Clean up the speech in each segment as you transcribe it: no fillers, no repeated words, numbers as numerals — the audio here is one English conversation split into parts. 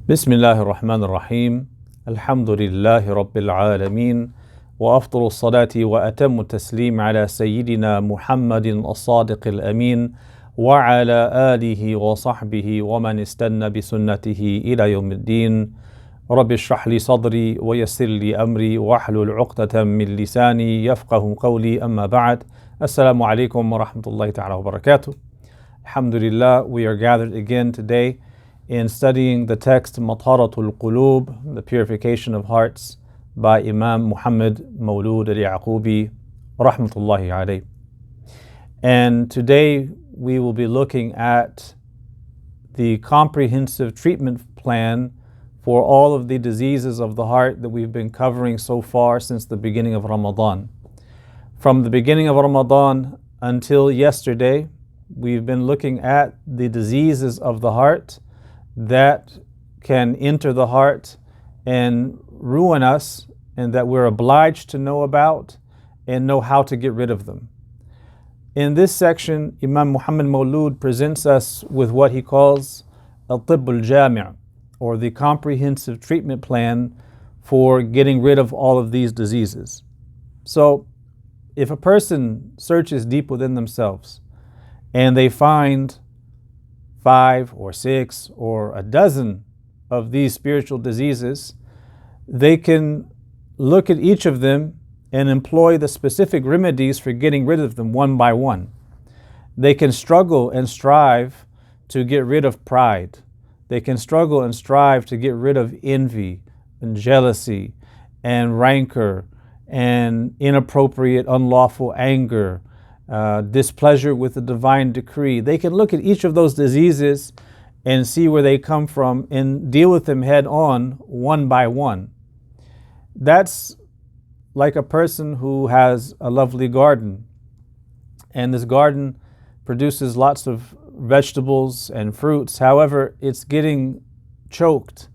بسم الله الرحمن الرحيم الحمد لله رب العالمين وأفضل الصلاة وأتم التسليم على سيدنا محمد الصادق الأمين وعلى آله وصحبه ومن استنى بسنته إلى يوم الدين. رب اشرح لي صدري ويسر لي أمري واحلل عقدة من لساني يفقه قولي. أما بعد. السلام عليكم ورحمة الله تعالى وبركاته. Alhamdulillah, we are gathered again today in studying the text Mataratul Qulub, the Purification of Hearts, by Imam Muhammad Mawlud al-Yaqubi, rahmatullahi alayh. And today we will be looking at the comprehensive treatment plan for all of the diseases of the heart that we've been covering so far since the beginning of Ramadan. From the beginning of Ramadan until yesterday, we've been looking at the diseases of the heart that can enter the heart and ruin us, and that we're obliged to know about and know how to get rid of them. In this section, Imam Muhammad Mawlud presents us with what he calls al-tibb al-jami', or the comprehensive treatment plan for getting rid of all of these diseases. So, if a person searches deep within themselves and they find 5 or 6 or a dozen of these spiritual diseases, they can look at each of them and employ the specific remedies for getting rid of them one by one. They can struggle and strive to get rid of pride. They can struggle and strive to get rid of envy and jealousy and rancor and inappropriate, unlawful anger, displeasure with the divine decree. They can look at each of those diseases and see where they come from and deal with them head on, one by one. That's like a person who has a lovely garden, and this garden produces lots of vegetables and fruits. However, it's getting choked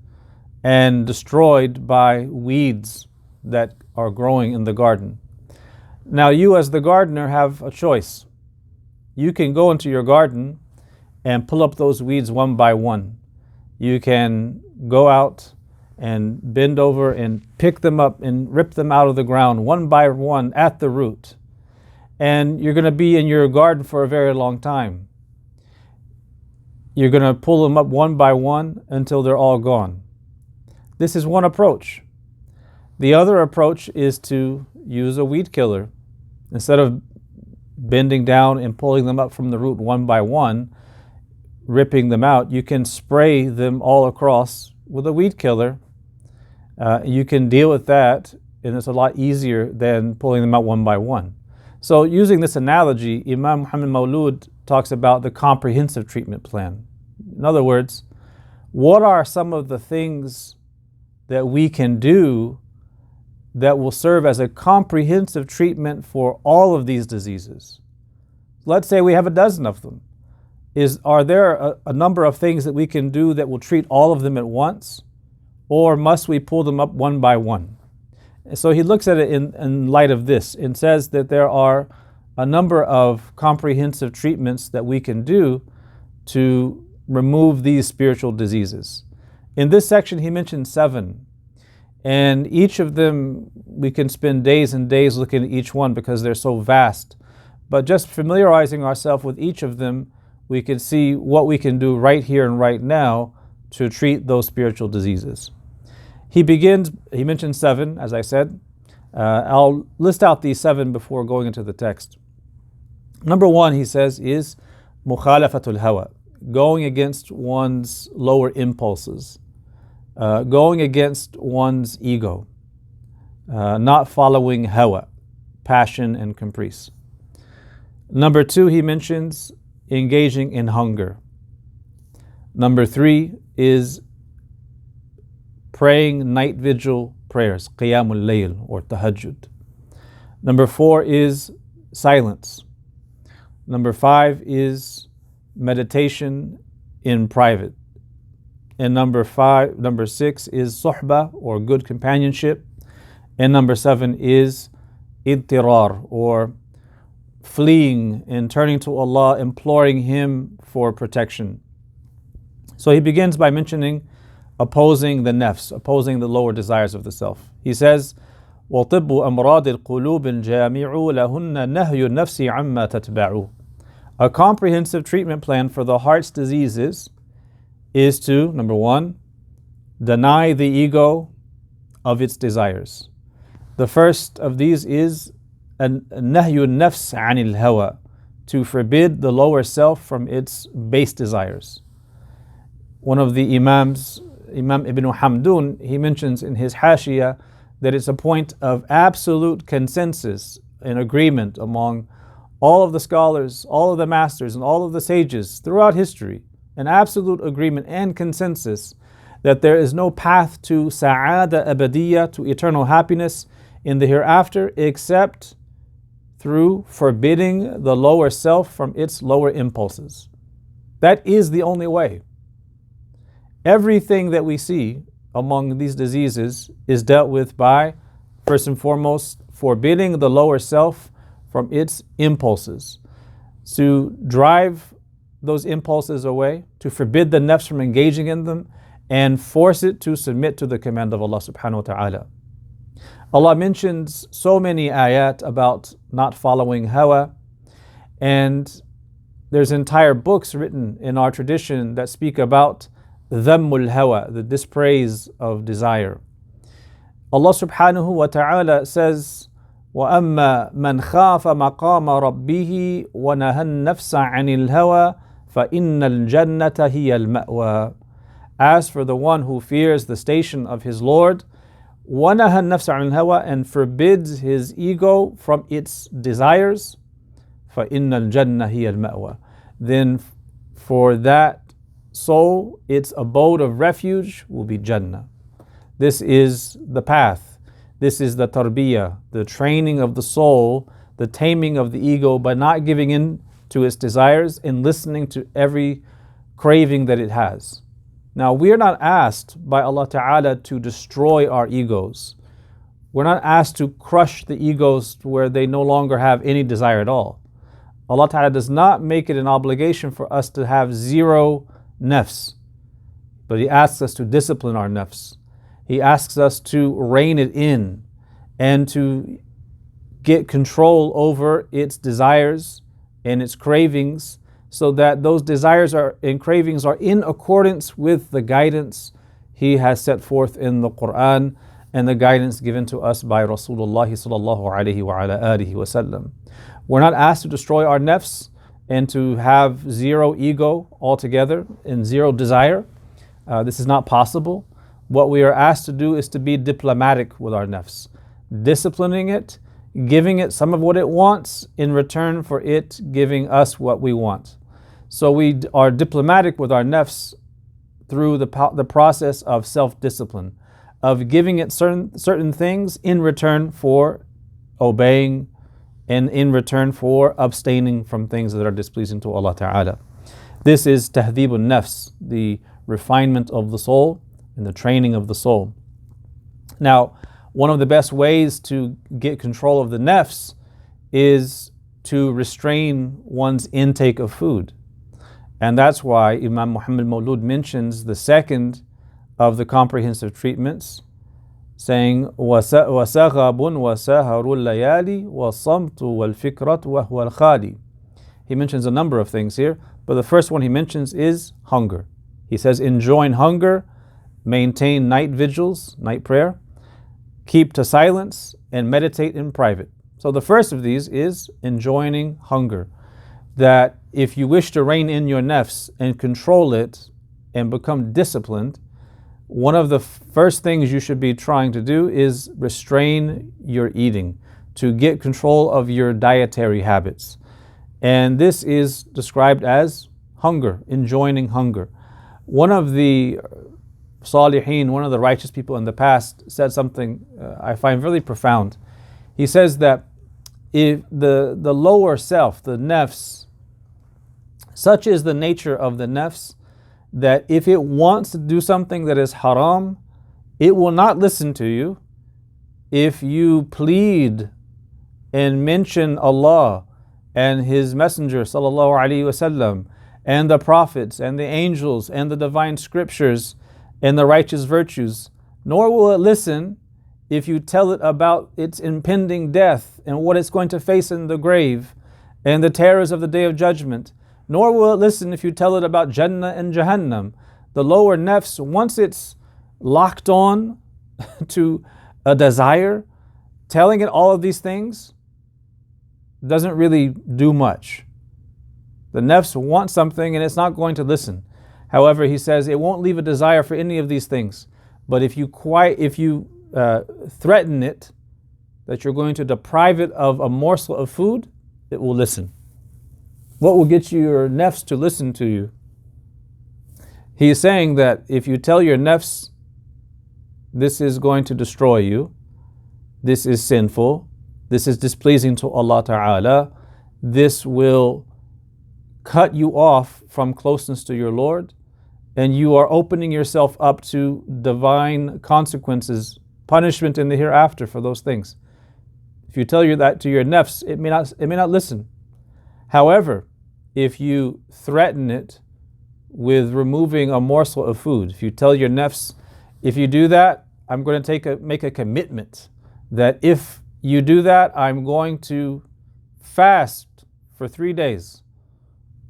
and destroyed by weeds that are growing in the garden. Now, you as the gardener have a choice. You can go into your garden and pull up those weeds one by one. You can go out and bend over and pick them up and rip them out of the ground one by one at the root. And you're going to be in your garden for a very long time. You're going to pull them up one by one until they're all gone. This is one approach. The other approach is to use a weed killer. Instead of bending down and pulling them up from the root one by one, ripping them out, you can spray them all across with a weed killer. You can deal with that, and it's a lot easier than pulling them out one by one. So using this analogy, Imam Muhammad Mawlud talks about the comprehensive treatment plan. In other words, what are some of the things that we can do that will serve as a comprehensive treatment for all of these diseases? Let's say we have a dozen of them. Are there a number of things that we can do that will treat all of them at once? Or must we pull them up one by one? So he looks at it in light of this and says that there are a number of comprehensive treatments that we can do to remove these spiritual diseases. In this section, he mentioned 7. And each of them, we can spend days and days looking at each one because they're so vast. But just familiarizing ourselves with each of them, we can see what we can do right here and right now to treat those spiritual diseases. He mentioned 7, as I said. I'll list out these 7 before going into the text. Number 1, he says, is mukhalafatul hawa, going against one's lower impulses. Going against one's ego, not following hawa, passion and caprice. Number 2, he mentions engaging in hunger. Number 3 is praying night vigil prayers, qiyamul layl or tahajjud. Number 4 is silence. Number 5 is meditation in private. And number 6 is suhbah, or good companionship. And number 7 is idtirar, or fleeing and turning to Allah, imploring Him for protection. So he begins by mentioning opposing the nafs, opposing the lower desires of the self. He says, وَطِبُّ أَمْرَادِ الْقُلُوبِ الْجَامِعُ لَهُنَّ نَهْيُ النَّفْسِ عَمَّا تَتْبَعُ. A comprehensive treatment plan for the heart's diseases is to, number one, deny the ego of its desires. The first of these is nahyu nafs anil hawa, to forbid the lower self from its base desires. One of the Imams, Imam Ibn Hamdun, he mentions in his Hashiyah that it's a point of absolute consensus and agreement among all of the scholars, all of the masters, and all of the sages throughout history, an absolute agreement and consensus that there is no path to sa'ada abadiyya, to eternal happiness in the hereafter, except through forbidding the lower self from its lower impulses. That is the only way. Everything that we see among these diseases is dealt with by, first and foremost, forbidding the lower self from its impulses. To drive those impulses away, to forbid the nafs from engaging in them, and force it to submit to the command of Allah subhanahu wa ta'ala. Allah mentions so many ayat about not following hawa, and there's entire books written in our tradition that speak about dhammul hawa, the dispraise of desire. Allah subhanahu wa ta'ala says, وَأَمَّا مَنْ خَافَ مَقَامَ رَبِّهِ وَنَهَى النَّفْسَ عَنِ الْهَوَى فَإِنَّ الْجَنَّةَ هِيَ الْمَأْوَى. As for the one who fears the station of his Lord, وَنَهَى النَّفْسَ عَنِ الْهَوَى, and forbids his ego from its desires, فَإِنَّ الْجَنَّةَ هِيَ الْمَأْوَى. Then for that soul, its abode of refuge will be Jannah. This is the path. This is the tarbiyah, the training of the soul, the taming of the ego by not giving in to its desires and listening to every craving that it has. Now, we are not asked by Allah Ta'ala to destroy our egos. We're not asked to crush the egos to where they no longer have any desire at all. Allah Ta'ala does not make it an obligation for us to have zero nafs, but He asks us to discipline our nafs. He asks us to rein it in and to get control over its desires and its cravings, so that those desires and cravings are in accordance with the guidance He has set forth in the Quran and the guidance given to us by Rasulullah sallallahu alaihi wa ala alihi wasallam. We're not asked to destroy our nafs and to have zero ego altogether and zero desire. This is not possible. What we are asked to do is to be diplomatic with our nafs, disciplining it, giving it some of what it wants in return for it giving us what we want. So we are diplomatic with our nafs through the process of self-discipline, of giving it certain things in return for obeying and in return for abstaining from things that are displeasing to Allah Ta'ala. This is tahdhibun nafs, the refinement of the soul and the training of the soul. Now, one of the best ways to get control of the nafs is to restrain one's intake of food. And that's why Imam Muhammad Mawlud mentions the second of the comprehensive treatments, saying, وَسَغَبٌ وَسَهَرُ اللَّيَالِ وَالصَّمْتُ وَالْفِكْرَةُ وَهُوَ الْخَالِ. He mentions a number of things here, but the first one he mentions is hunger. He says, enjoin hunger, maintain night vigils, night prayer, keep to silence, and meditate in private. So the first of these is enjoining hunger. That if you wish to rein in your nafs and control it and become disciplined, one of the first things you should be trying to do is restrain your eating, to get control of your dietary habits. And this is described as hunger, enjoining hunger. One of the Salihin, one of the righteous people in the past, said something I find really profound. He says that if the lower self, the nafs, such is the nature of the nafs, that if it wants to do something that is haram, it will not listen to you. If you plead and mention Allah and His Messenger sallallahu alaihi wasallam and the prophets and the angels and the divine scriptures and the righteous virtues, nor will it listen if you tell it about its impending death and what it's going to face in the grave and the terrors of the day of judgment. Nor will it listen if you tell it about Jannah and Jahannam. The lower nafs, once it's locked on to a desire, telling it all of these things doesn't really do much. The nafs wants something and it's not going to listen. However, he says it won't leave a desire for any of these things. But if you threaten it that you're going to deprive it of a morsel of food, it will listen. What will get your nafs to listen to you? He is saying that if you tell your nafs, this is going to destroy you, this is sinful, this is displeasing to Allah Ta'ala, this will cut you off from closeness to your Lord, and you are opening yourself up to divine consequences, punishment in the hereafter for those things. If you tell that to your nafs, it may not listen. However, if you threaten it with removing a morsel of food, if you tell your nafs, if you do that, I'm going to make a commitment that if you do that, I'm going to fast for 3 days,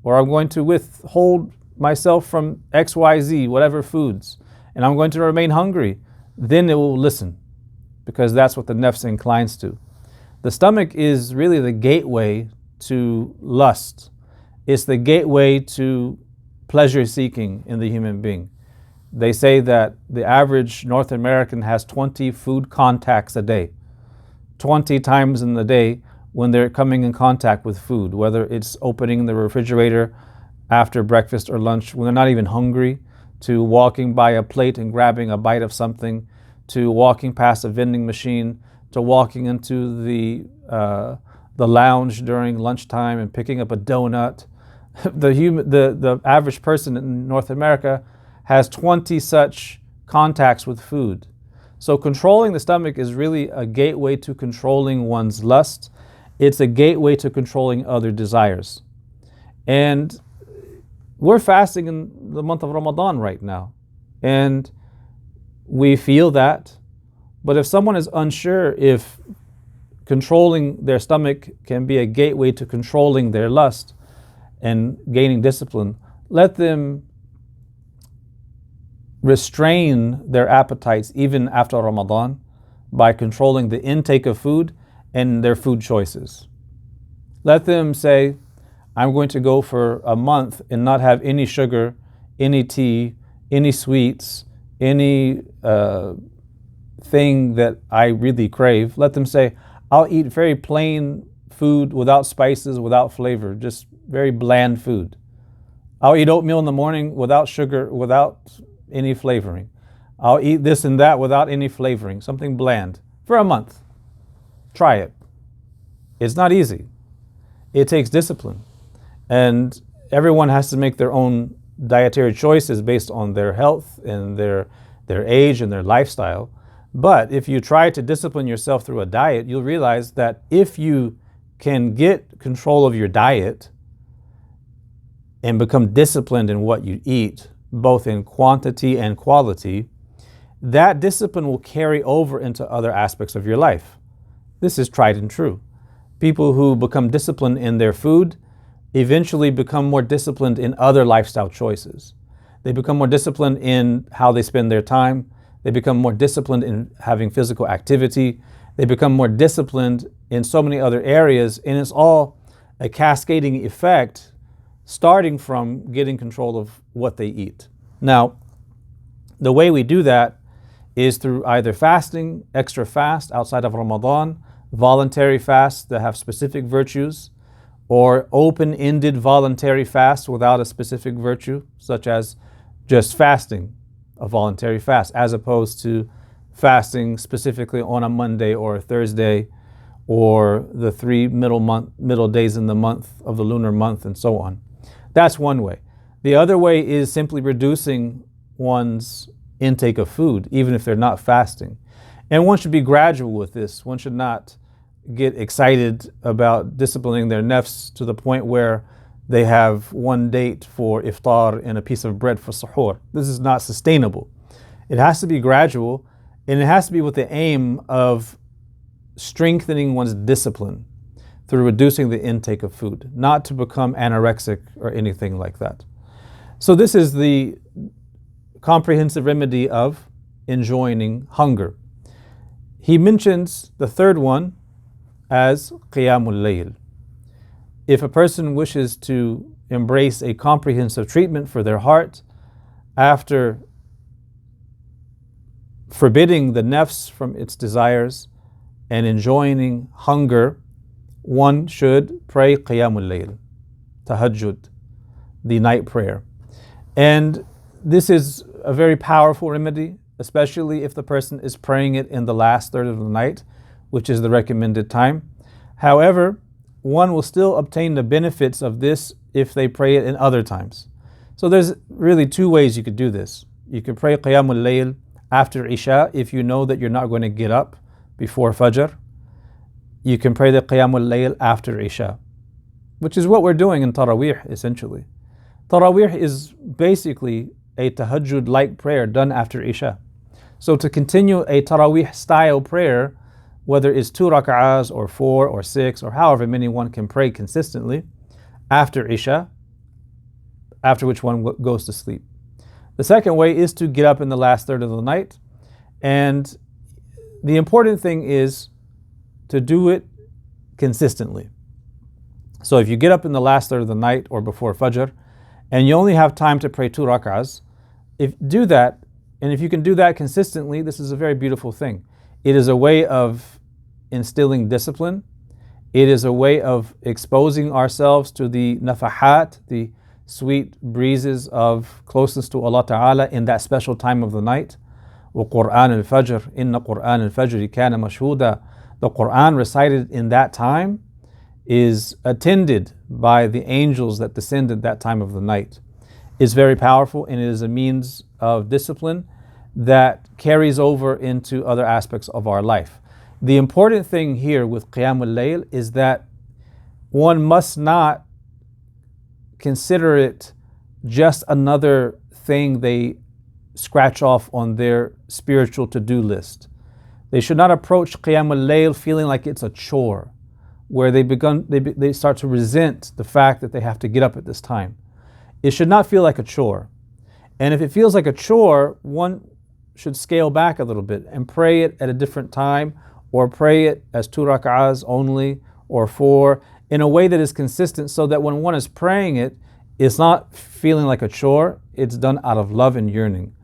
or I'm going to withhold myself from XYZ, whatever foods, and I'm going to remain hungry, then it will listen, because that's what the nafs inclines to. The stomach is really the gateway to lust. It's the gateway to pleasure seeking in the human being. They say that the average North American has 20 food contacts a day. 20 times in the day when they're coming in contact with food, whether it's opening the refrigerator after breakfast or lunch, when they're not even hungry, to walking by a plate and grabbing a bite of something, to walking past a vending machine, to walking into the lounge during lunchtime and picking up a donut. The average person in North America has 20 such contacts with food. So controlling the stomach is really a gateway to controlling one's lust. It's a gateway to controlling other desires. And we're fasting in the month of Ramadan right now, and we feel that. But if someone is unsure if controlling their stomach can be a gateway to controlling their lust and gaining discipline, let them restrain their appetites even after Ramadan by controlling the intake of food and their food choices. Let them say, I'm going to go for a month and not have any sugar, any tea, any sweets, any thing that I really crave. Let them say, I'll eat very plain food without spices, without flavor, just very bland food. I'll eat oatmeal in the morning without sugar, without any flavoring. I'll eat this and that without any flavoring, something bland, for a month. Try it. It's not easy. It takes discipline. And everyone has to make their own dietary choices based on their health and their age and their lifestyle. But if you try to discipline yourself through a diet, you'll realize that if you can get control of your diet and become disciplined in what you eat, both in quantity and quality, that discipline will carry over into other aspects of your life. This is tried and true. People who become disciplined in their food eventually become more disciplined in other lifestyle choices. They become more disciplined in how they spend their time. They become more disciplined in having physical activity. They become more disciplined in so many other areas, and it's all a cascading effect starting from getting control of what they eat. Now, the way we do that is through either fasting, extra fast outside of Ramadan, voluntary fasts that have specific virtues, or open-ended voluntary fasts without a specific virtue, such as just fasting, a voluntary fast, as opposed to fasting specifically on a Monday or a Thursday, or the 3 middle days in the month of the lunar month, and so on. That's one way. The other way is simply reducing one's intake of food, even if they're not fasting. And one should be gradual with this. One should not get excited about disciplining their nafs to the point where they have one date for iftar and a piece of bread for suhoor. This is not sustainable. It has to be gradual, and it has to be with the aim of strengthening one's discipline through reducing the intake of food, not to become anorexic or anything like that. So this is the comprehensive remedy of enjoining hunger. He mentions the third one as qiyamul layl. If a person wishes to embrace a comprehensive treatment for their heart after forbidding the nafs from its desires and enjoining hunger, one should pray qiyamul layl, tahajjud, the night prayer. And this is a very powerful remedy, especially if the person is praying it in the last third of the night, which is the recommended time. However, one will still obtain the benefits of this if they pray it in other times. So there's really two ways you could do this. You could pray qiyamul layl after Isha if you know that you're not going to get up before Fajr. You can pray the qiyamul layl after Isha, which is what we're doing in Taraweeh essentially. Taraweeh is basically a tahajjud-like prayer done after Isha. So to continue a Taraweeh style prayer, whether it's 2 rak'ahs or 4 or 6 or however many one can pray consistently after Isha, after which one goes to sleep. The second way is to get up in the last third of the night, and the important thing is to do it consistently. So if you get up in the last third of the night or before Fajr, and you only have time to pray 2 rak'ahs, do that, and if you can do that consistently, this is a very beautiful thing. It is a way of instilling discipline. It is a way of exposing ourselves to the nafahat, the sweet breezes of closeness to Allah Ta'ala in that special time of the night. وَقُرْآنِ الْفَجْرِ إِنَّ قُرْآنِ الْفَجْرِ كَانَ مَشْهُودًا. The Qur'an recited in that time is attended by the angels that descended that time of the night. It's very powerful, and it is a means of discipline that carries over into other aspects of our life. The important thing here with Qiyamul Layl is that one must not consider it just another thing they scratch off on their spiritual to-do list. They should not approach Qiyamul Layl feeling like it's a chore, where they start to resent the fact that they have to get up at this time. It should not feel like a chore. And if it feels like a chore, one should scale back a little bit and pray it at a different time, or pray it as 2 rak'ahs only, or 4, in a way that is consistent, so that when one is praying it, it's not feeling like a chore, it's done out of love and yearning.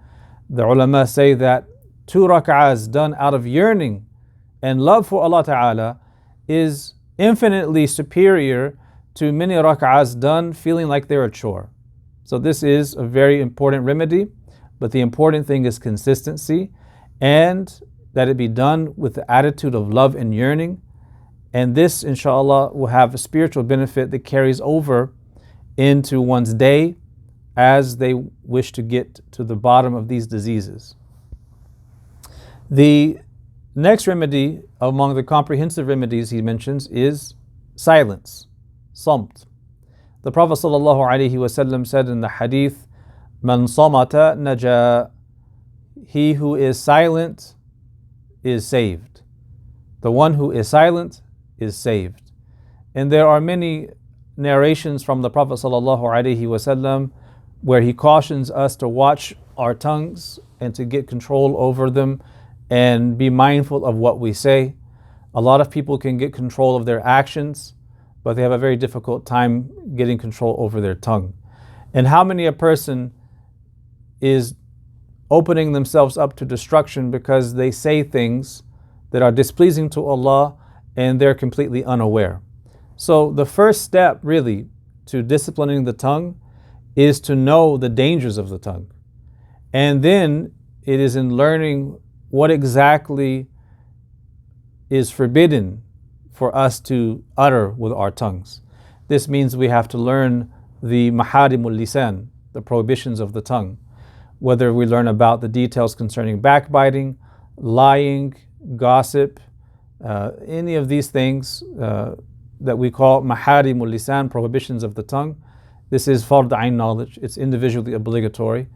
The ulama say that 2 rak'ahs done out of yearning and love for Allah Ta'ala is infinitely superior to many rak'ahs done feeling like they're a chore. So this is a very important remedy, but the important thing is consistency, and that it be done with the attitude of love and yearning. And this, inshallah, will have a spiritual benefit that carries over into one's day as they wish to get to the bottom of these diseases. The next remedy among the comprehensive remedies he mentions is silence, samt. The Prophet ﷺ said in the hadith, "Man samata naja," he who is silent is saved. The one who is silent is saved. And there are many narrations from the Prophet ﷺ where he cautions us to watch our tongues and to get control over them and be mindful of what we say. A lot of people can get control of their actions, but they have a very difficult time getting control over their tongue. And how many a person is opening themselves up to destruction because they say things that are displeasing to Allah and they're completely unaware. So the first step really to disciplining the tongue is to know the dangers of the tongue. And then it is in learning what exactly is forbidden for us to utter with our tongues. This means we have to learn the maharimul lisan, the prohibitions of the tongue. Whether we learn about the details concerning backbiting, lying, gossip, any of these things that we call maharimul lisan, prohibitions of the tongue. This is fard ayn knowledge. It's individually obligatory.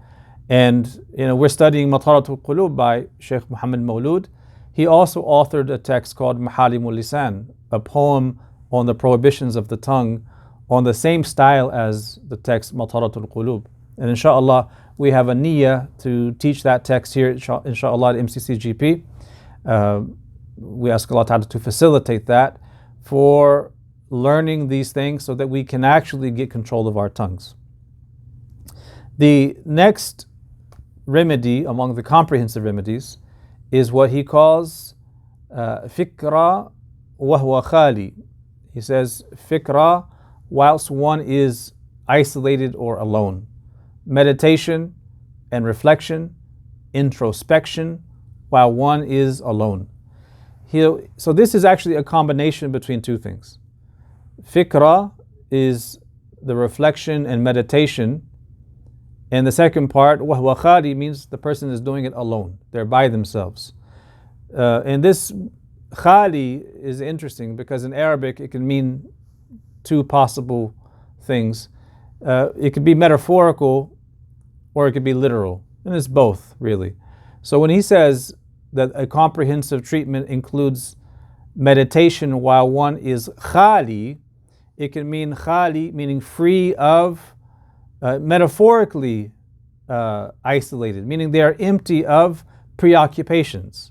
And we're studying Mataratul Qulub by Sheikh Muhammad Mawlud. He also authored a text called Mahalimul Lisan, a poem on the prohibitions of the tongue, on the same style as the text Mataratul Qulub. And inshallah, we have a niyyah to teach that text here, inshallah, at MCCGP. We ask Allah Ta'ala to facilitate that for learning these things so that we can actually get control of our tongues. The next remedy among the comprehensive remedies is what he calls fikra wa huwa khali. He says fikra whilst one is isolated or alone. Meditation and reflection, introspection while one is alone. So this is actually a combination between two things. Fikra is the reflection and meditation, and the second part, wahwa khali, means the person is doing it alone. They're by themselves. And this khali is interesting because in Arabic it can mean two possible things. It could be metaphorical or it could be literal, and it's both really. So when he says that a comprehensive treatment includes meditation while one is khali, it can mean khali, meaning free of, metaphorically isolated, meaning they are empty of preoccupations.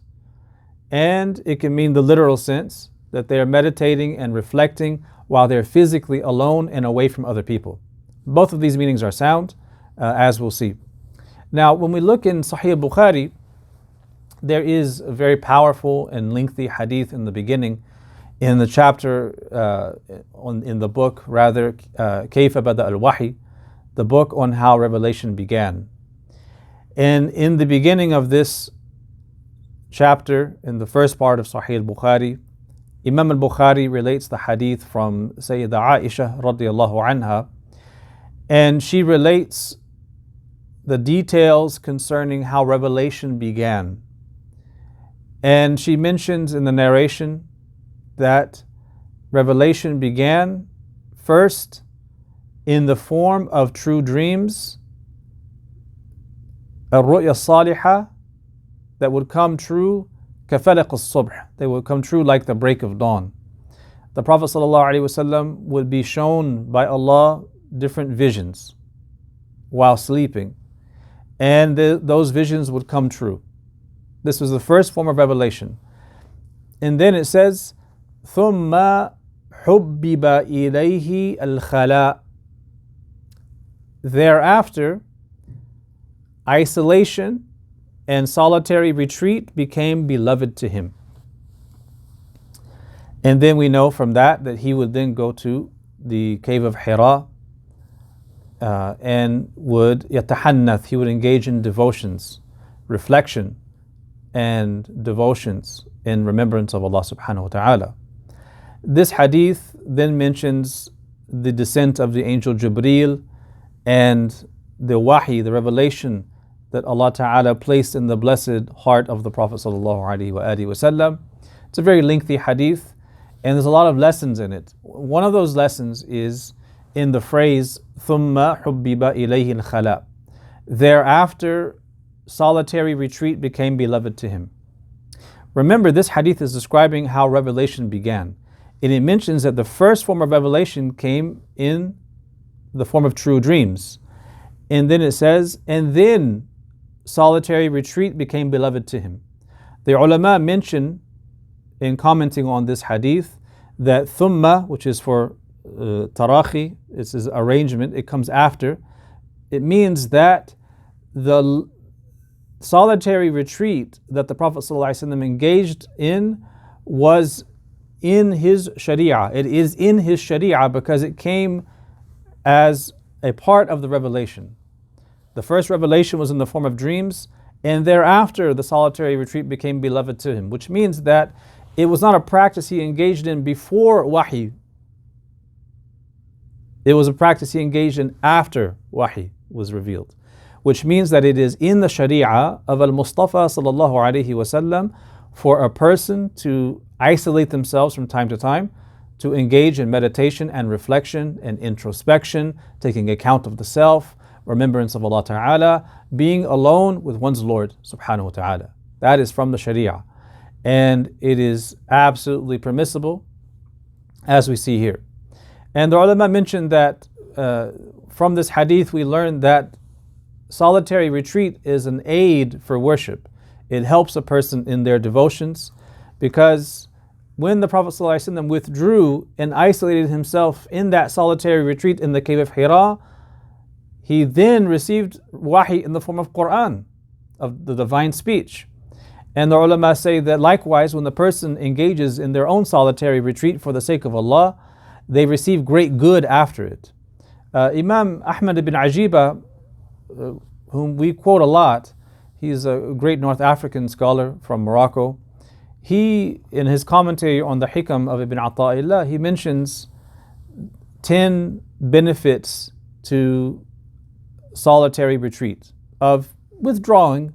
And it can mean the literal sense, that they are meditating and reflecting while they're physically alone and away from other people. Both of these meanings are sound, as we'll see. Now, when we look in Sahih Bukhari, there is a very powerful and lengthy hadith in the beginning, in the chapter, in the book, rather, Kayfa Bada al-Wahi, the book on how revelation began. And in the beginning of this chapter, in the first part of Sahih Bukhari, Imam al-Bukhari relates the hadith from Sayyidah Aisha radiallahu anha, and she relates the details concerning how revelation began. And she mentions in the narration that revelation began first in the form of true dreams, al-ru'ya salihah, that would come true kafalaq al-subh, they would come true like the break of dawn. The Prophet ﷺ would be shown by Allah different visions while sleeping, and those visions would come true. This was the first form of revelation. And then it says, ثُمَّ حُبِّبَ إِلَيْهِ الْخَلَاء. Thereafter, isolation and solitary retreat became beloved to him. And then we know from that he would then go to the cave of Hira and would yatahannath, he would engage in devotions, reflection, and devotions in remembrance of Allah subhanahu wa ta'ala. This hadith then mentions the descent of the angel Jibreel and the wahi, the revelation that Allah ta'ala placed in the blessed heart of the Prophet sallallahu alaihi wasallam. It's a very lengthy hadith and there's a lot of lessons in it. One of those lessons is in the phrase ثُمَّ حُبِّبَ إِلَيْهِ الْخَلَاء. Thereafter, solitary retreat became beloved to him. Remember, this hadith is describing how revelation began. And it mentions that the first form of revelation came in the form of true dreams. And then it says, and then solitary retreat became beloved to him. The ulama mention, in commenting on this hadith, that thumma, which is for tarahi, it's his arrangement, it comes after. It means that the solitary retreat that the Prophet ﷺ engaged in was in his sharia. It is in his sharia because it came as a part of the revelation. The first revelation was in the form of dreams, and thereafter the solitary retreat became beloved to him, which means that it was not a practice he engaged in before wahi. It was a practice he engaged in after wahi was revealed, which means that it is in the sharia of al-Mustafa sallallahu alaihi wasallam for a person to isolate themselves from time to time, to engage in meditation and reflection and introspection, taking account of the self, remembrance of Allah Ta'ala, being alone with one's Lord Subhanahu wa Ta'ala. That is from the Sharia. And it is absolutely permissible, as we see here. And the ulama mentioned that from this hadith we learn that solitary retreat is an aid for worship. It helps a person in their devotions, because when the Prophet ﷺ withdrew and isolated himself in that solitary retreat in the cave of Hira, he then received wahi in the form of Quran, of the divine speech. And the ulama say that likewise, when the person engages in their own solitary retreat for the sake of Allah, they receive great good after it. Imam Ahmad ibn Ajiba, whom we quote a lot, he's a great North African scholar from Morocco. He, in his commentary on the Hikam of Ibn Ata'illah, he mentions 10 benefits to solitary retreat, of withdrawing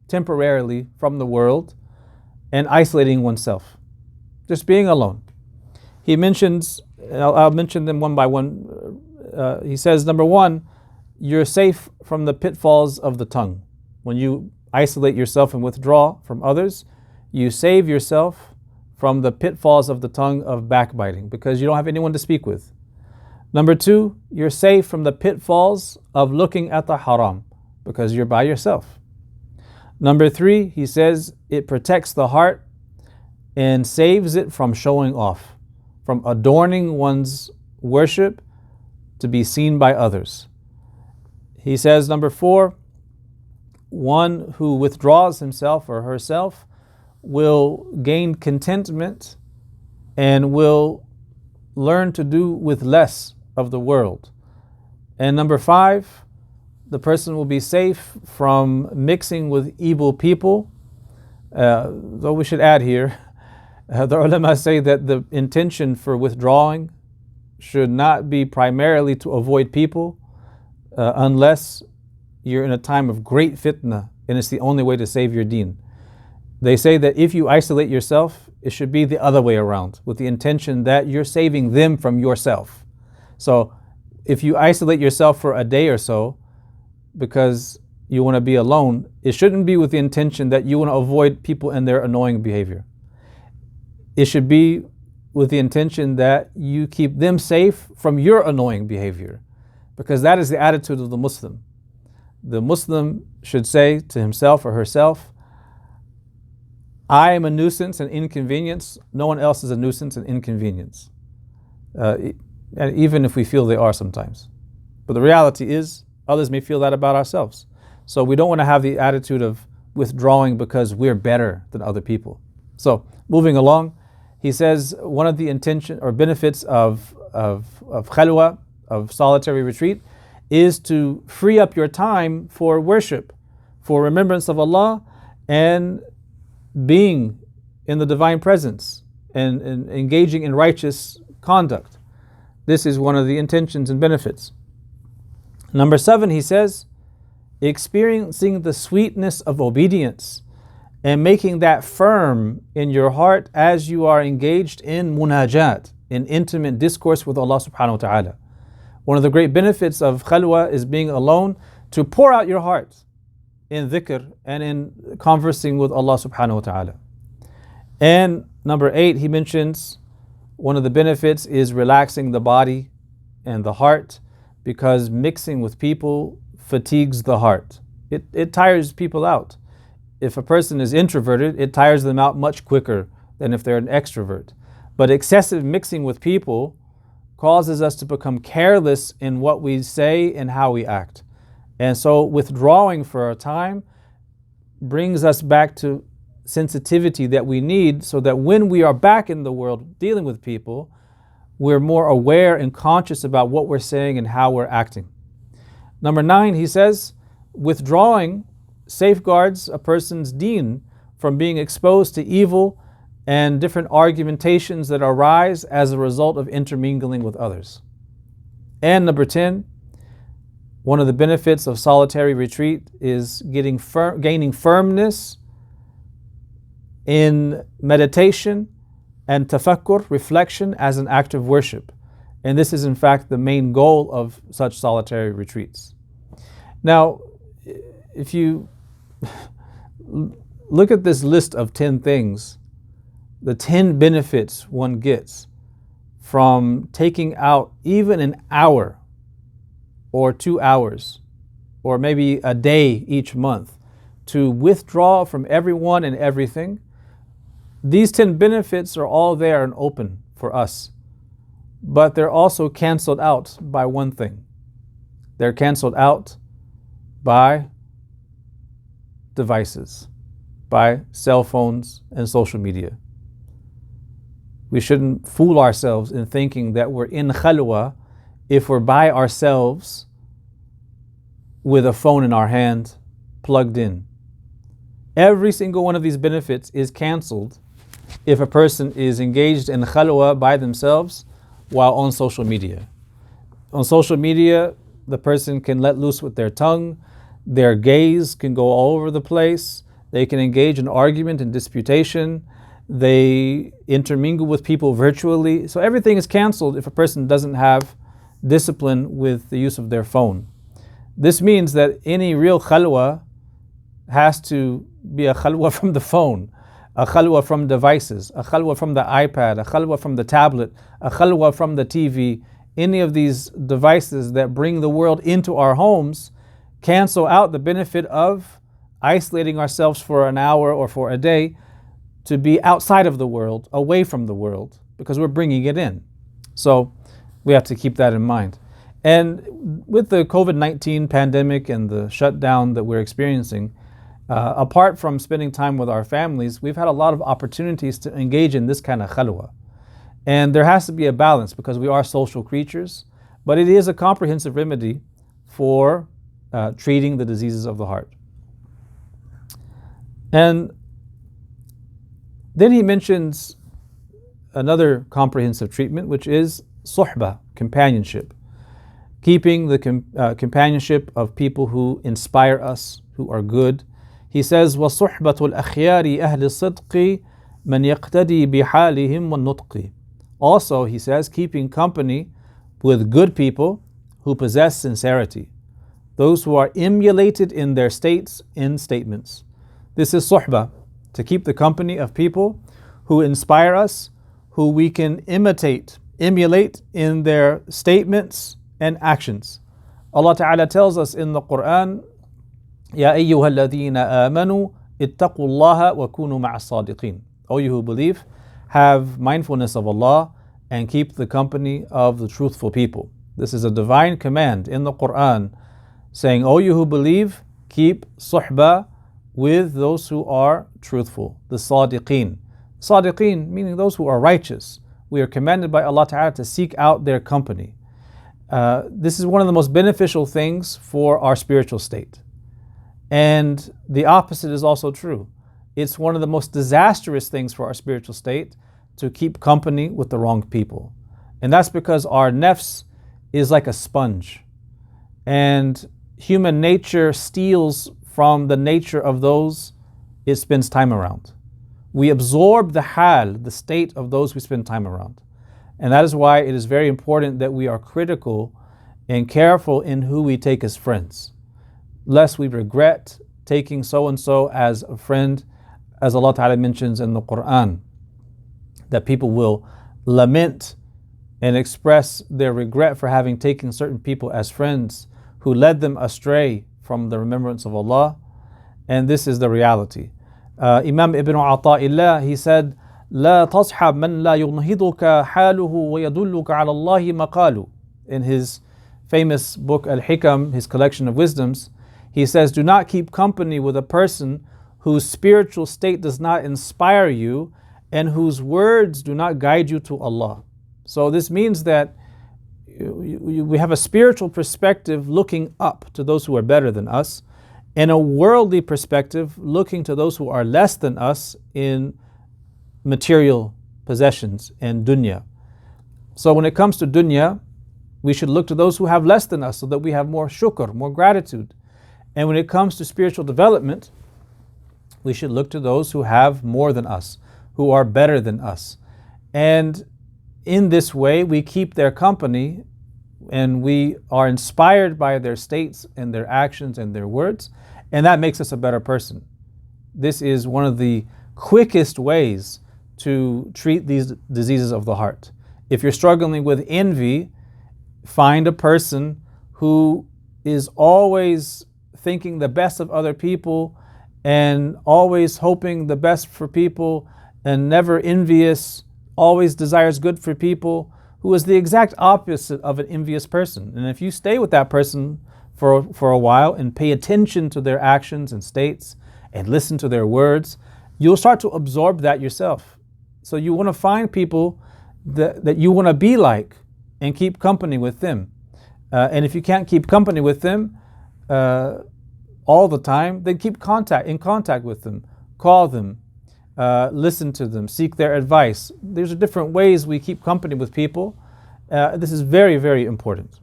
temporarily from the world and isolating oneself, just being alone. He mentions, I'll mention them one by one. He says, number one, you're safe from the pitfalls of the tongue. When you isolate yourself and withdraw from others, you save yourself from the pitfalls of the tongue of backbiting, because you don't have anyone to speak with. Number two, you're safe from the pitfalls of looking at the haram, because you're by yourself. Number three, he says, it protects the heart and saves it from showing off, from adorning one's worship to be seen by others. He says, number four, one who withdraws himself or herself will gain contentment and will learn to do with less of the world. And number five, the person will be safe from mixing with evil people. Though we should add here, the ulama say that the intention for withdrawing should not be primarily to avoid people, unless you're in a time of great fitna and it's the only way to save your deen. They say that if you isolate yourself, it should be the other way around, with the intention that you're saving them from yourself. So if you isolate yourself for a day or so because you want to be alone, it shouldn't be with the intention that you want to avoid people and their annoying behavior. It should be with the intention that you keep them safe from your annoying behavior, because that is the attitude of the Muslim. The Muslim should say to himself or herself, I am a nuisance and inconvenience. No one else is a nuisance and inconvenience. And even if we feel they are sometimes. But the reality is, others may feel that about ourselves. So we don't want to have the attitude of withdrawing because we're better than other people. So moving along, he says one of the intention or benefits of khalwa, of solitary retreat, is to free up your time for worship, for remembrance of Allah, and being in the divine presence and engaging in righteous conduct. This is one of the intentions and benefits. Number 7, he says, experiencing the sweetness of obedience and making that firm in your heart as you are engaged in munajat, in intimate discourse with Allah subhanahu wa ta'ala. One of the great benefits of khalwa is being alone, to pour out your heart in dhikr and in conversing with Allah subhanahu wa ta'ala. And number 8, he mentions one of the benefits is relaxing the body and the heart, because mixing with people fatigues the heart. It tires people out. If a person is introverted, it tires them out much quicker than if they're an extrovert. But excessive mixing with people causes us to become careless in what we say and how we act. And so withdrawing for a time brings us back to sensitivity that we need, so that when we are back in the world dealing with people, we're more aware and conscious about what we're saying and how we're acting. Number 9, he says, withdrawing safeguards a person's deen from being exposed to evil and different argumentations that arise as a result of intermingling with others. And number 10, one of the benefits of solitary retreat is gaining firmness in meditation and tafakkur, reflection, as an act of worship. And this is in fact the main goal of such solitary retreats. Now, if you look at this list of 10 things, the 10 benefits one gets from taking out even an hour or 2 hours or maybe a day each month to withdraw from everyone and everything. These 10 benefits are all there and open for us, but they're also canceled out by one thing. They're canceled out by devices, by cell phones and social media. We shouldn't fool ourselves in thinking that we're in khalwa if we're by ourselves with a phone in our hand, plugged in. Every single one of these benefits is canceled if a person is engaged in khalwa by themselves while on social media. On social media, the person can let loose with their tongue, their gaze can go all over the place, they can engage in argument and disputation, they intermingle with people virtually. So everything is canceled if a person doesn't have discipline with the use of their phone. This means that any real khalwa has to be a khalwa from the phone, a khalwa from devices, a khalwa from the iPad, a khalwa from the tablet, a khalwa from the TV. Any of these devices that bring the world into our homes cancel out the benefit of isolating ourselves for an hour or for a day to be outside of the world, away from the world, because we're bringing it in. So we have to keep that in mind. And with the COVID-19 pandemic and the shutdown that we're experiencing, apart from spending time with our families, we've had a lot of opportunities to engage in this kind of khalwa. And there has to be a balance because we are social creatures, but it is a comprehensive remedy for treating the diseases of the heart. And then he mentions another comprehensive treatment, which is suhbah, companionship. Keeping the companionship of people who inspire us, who are good. He says, وَصُحْبَةُ الْأَخْيَارِ أَهْلِ الصِّدْقِ مَنْ يَقْتَدِي بِحَالِهِمْ وَالنُّطْقِ. Also, he says, keeping company with good people who possess sincerity, those who are emulated in their states and statements. This is suhbah, to keep the company of people who inspire us, who we can emulate in their statements and actions. Allah Ta'ala tells us in the Quran, Ya ayyuha alladhina amanu ittaqu allaha wa kunu ma'a as-sadiqin. O you who believe, have mindfulness of Allah and keep the company of the truthful people. This is a divine command in the Quran saying, O you who believe, keep suhbah with those who are truthful, the sadiqeen. Sadiqeen meaning those who are righteous. We are commanded by Allah Ta'ala to seek out their company. This is one of the most beneficial things for our spiritual state. And the opposite is also true. It's one of the most disastrous things for our spiritual state to keep company with the wrong people. And that's because our nafs is like a sponge. And human nature steals from the nature of those it spends time around. We absorb the hal, the state of those we spend time around. And that is why it is very important that we are critical and careful in who we take as friends, lest we regret taking so-and-so as a friend, as Allah Ta'ala mentions in the Quran, that people will lament and express their regret for having taken certain people as friends who led them astray from the remembrance of Allah. And this is the reality. Imam Ibn Ata'illah, he said, لا تصحب من لا ينهضك حاله ويدلك على الله مقاله. In his famous book Al-Hikam, his collection of wisdoms, he says, do not keep company with a person whose spiritual state does not inspire you and whose words do not guide you to Allah. So this means that we have a spiritual perspective looking up to those who are better than us, and a worldly perspective looking to those who are less than us in material possessions and dunya. So when it comes to dunya, we should look to those who have less than us so that we have more shukr, more gratitude. And when it comes to spiritual development, we should look to those who have more than us, who are better than us. And in this way, we keep their company and we are inspired by their states and their actions and their words, and that makes us a better person. This is one of the quickest ways to treat these diseases of the heart. If you're struggling with envy, find a person who is always thinking the best of other people and always hoping the best for people and never envious, always desires good for people, who is the exact opposite of an envious person. And if you stay with that person for a while and pay attention to their actions and states and listen to their words, you'll start to absorb that yourself. So you want to find people that you want to be like and keep company with them. And if you can't keep company with them all the time, then keep in contact with them. Call them, listen to them, seek their advice. There's different ways we keep company with people. This is very, very important.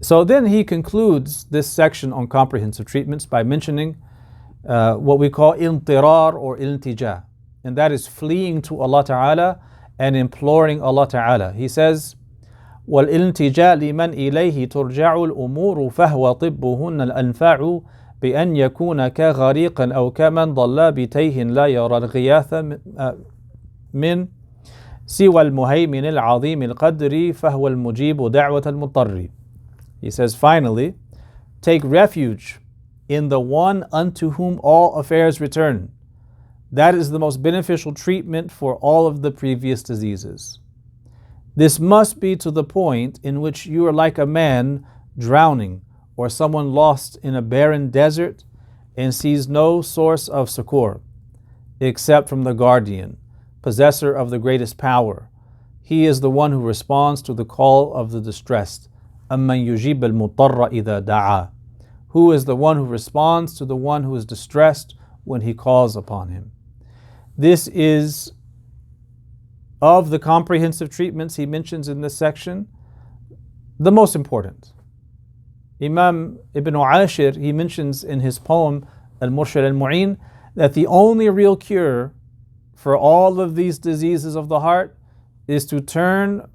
So then he concludes this section on comprehensive treatments by mentioning what we call intirar or iltija, and that is fleeing to Allah Ta'ala and imploring Allah Ta'ala. He says, وَالْإِلْتِجَاء لِمَنْ إِلَيْهِ تُرْجَعُ الْأُمُورُ فَهُوَ طِبُّهُنَّ الْأَنْفَعُ بأن يكون كغريق أو كمن ضل بتيه لا يرى الغياث من سوى المهيمن العظيم القدر فهو المجيب دعوة المضطر. He says, finally, take refuge in the one unto whom all affairs return. That is the most beneficial treatment for all of the previous diseases. This must be to the point in which you are like a man drowning or someone lost in a barren desert and sees no source of succor except from the guardian, possessor of the greatest power. He is the one who responds to the call of the distressed. أَمَّنْ يُجِيبَ الْمُضْطَرَّ إِذَا دَعَى. Who is the one who responds to the one who is distressed when he calls upon him. This is, of the comprehensive treatments he mentions in this section, the most important. Imam Ibn Ashir, he mentions in his poem Al-Murshid Al-Mu'in that the only real cure for all of these diseases of the heart is to turn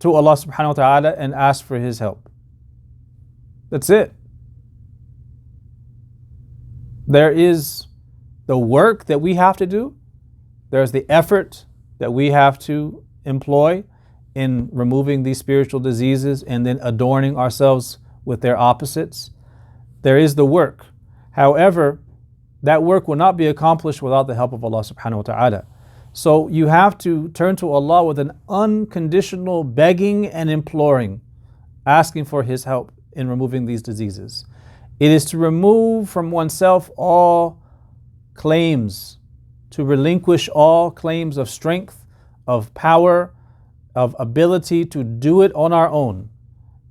to Allah subhanahu wa ta'ala and ask for His help. That's it. There is the work that we have to do. There's the effort that we have to employ in removing these spiritual diseases and then adorning ourselves with their opposites. There is the work. However, that work will not be accomplished without the help of Allah subhanahu wa ta'ala. So you have to turn to Allah with an unconditional begging and imploring, asking for His help in removing these diseases. It is to remove from oneself all claims, to relinquish all claims of strength, of power, of ability to do it on our own,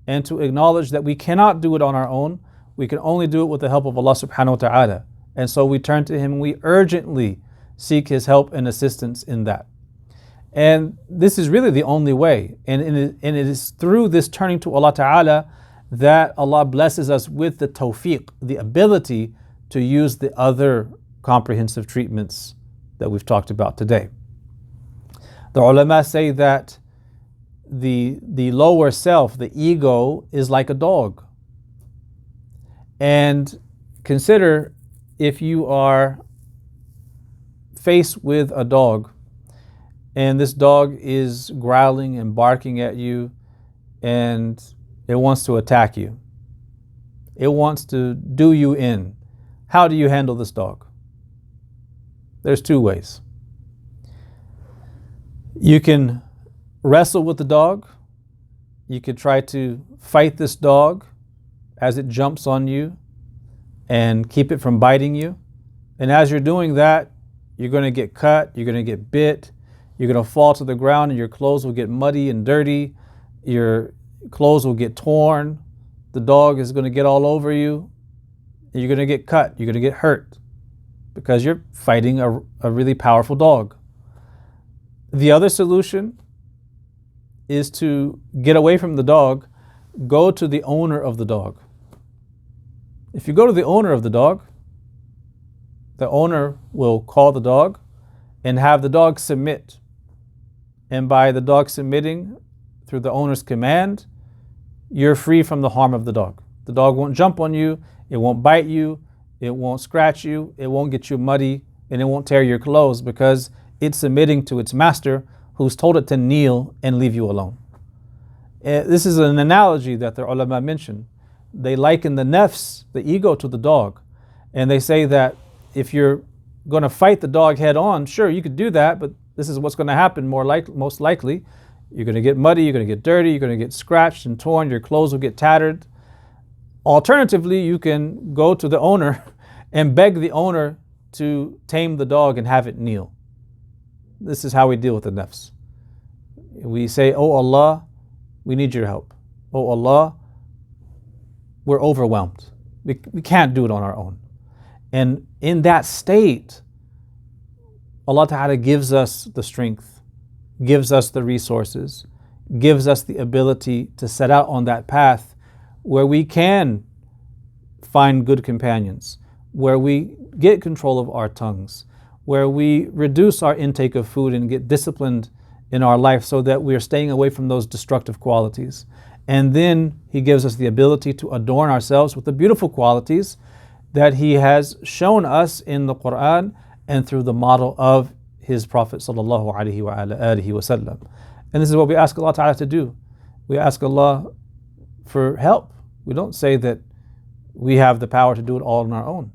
and to acknowledge that we cannot do it on our own. We can only do it with the help of Allah subhanahu wa ta'ala. And so we turn to Him and we urgently seek His help and assistance in that. And this is really the only way. And it is through this turning to Allah Ta'ala that Allah blesses us with the tawfiq, the ability to use the other comprehensive treatments that we've talked about today. The ulama say that the lower self, the ego, is like a dog. And consider if you are faced with a dog and this dog is growling and barking at you and it wants to attack you. It wants to do you in. How do you handle this dog? There's two ways. You can wrestle with the dog. You could try to fight this dog as it jumps on you and keep it from biting you. And as you're doing that, you're going to get cut, you're going to get bit, you're going to fall to the ground and your clothes will get muddy and dirty, your clothes will get torn, the dog is going to get all over you, and you're going to get cut, you're going to get hurt because you're fighting a really powerful dog. The other solution is to get away from the dog, go to the owner of the dog. If you go to the owner of the dog will call the dog and have the dog submit. And by the dog submitting through the owner's command, you're free from the harm of the dog. The dog won't jump on you, it won't bite you, it won't scratch you, it won't get you muddy, and it won't tear your clothes because it's submitting to its master who's told it to kneel and leave you alone. This is an analogy that the ulama mentioned. They liken the nafs, the ego, to the dog. And they say that if you're going to fight the dog head on, sure, you could do that, but this is what's going to happen most likely. You're going to get muddy, you're going to get dirty, you're going to get scratched and torn, your clothes will get tattered. Alternatively, you can go to the owner and beg the owner to tame the dog and have it kneel. This is how we deal with the nafs. We say, "Oh Allah, we need your help. Oh Allah, we're overwhelmed. We can't do it on our own." And in that state, Allah Ta'ala gives us the strength, gives us the resources, gives us the ability to set out on that path where we can find good companions, where we get control of our tongues, where we reduce our intake of food and get disciplined in our life so that we are staying away from those destructive qualities. And then He gives us the ability to adorn ourselves with the beautiful qualities that He has shown us in the Quran and through the model of His Prophet sallallahu alaihi wasallam. And this is what we ask Allah Ta'ala to do. We ask Allah for help. We don't say that we have the power to do it all on our own.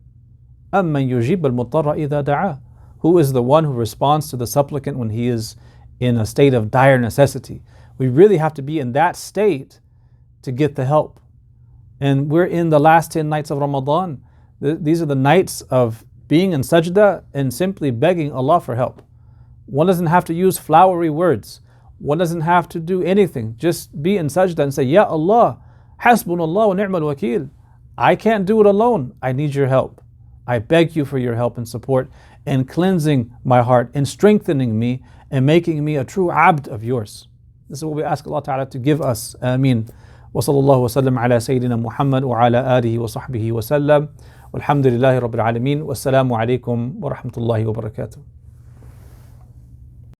أَمَّنْ يُجِيبَ الْمُضْطَرَّ إِذَا دَعَاهُ. Who is the one who responds to the supplicant when he is in a state of dire necessity? We really have to be in that state to get the help. And we're in the last 10 nights of Ramadan. These are the nights of being in sajda and simply begging Allah for help. One doesn't have to use flowery words. One doesn't have to do anything. Just be in sajda and say, "Ya Allah, hasbunallah wa ni'mal wakil. I can't do it alone. I need your help. I beg you for your help and support and cleansing my heart and strengthening me and making me a true abd of yours." This is what we ask Allah Ta'ala to give us. Ameen. وصلى الله وسلم على سيدنا محمد وعلى آله وصحبه وسلم والحمد لله رب العالمين والسلام عليكم ورحمة الله وبركاته.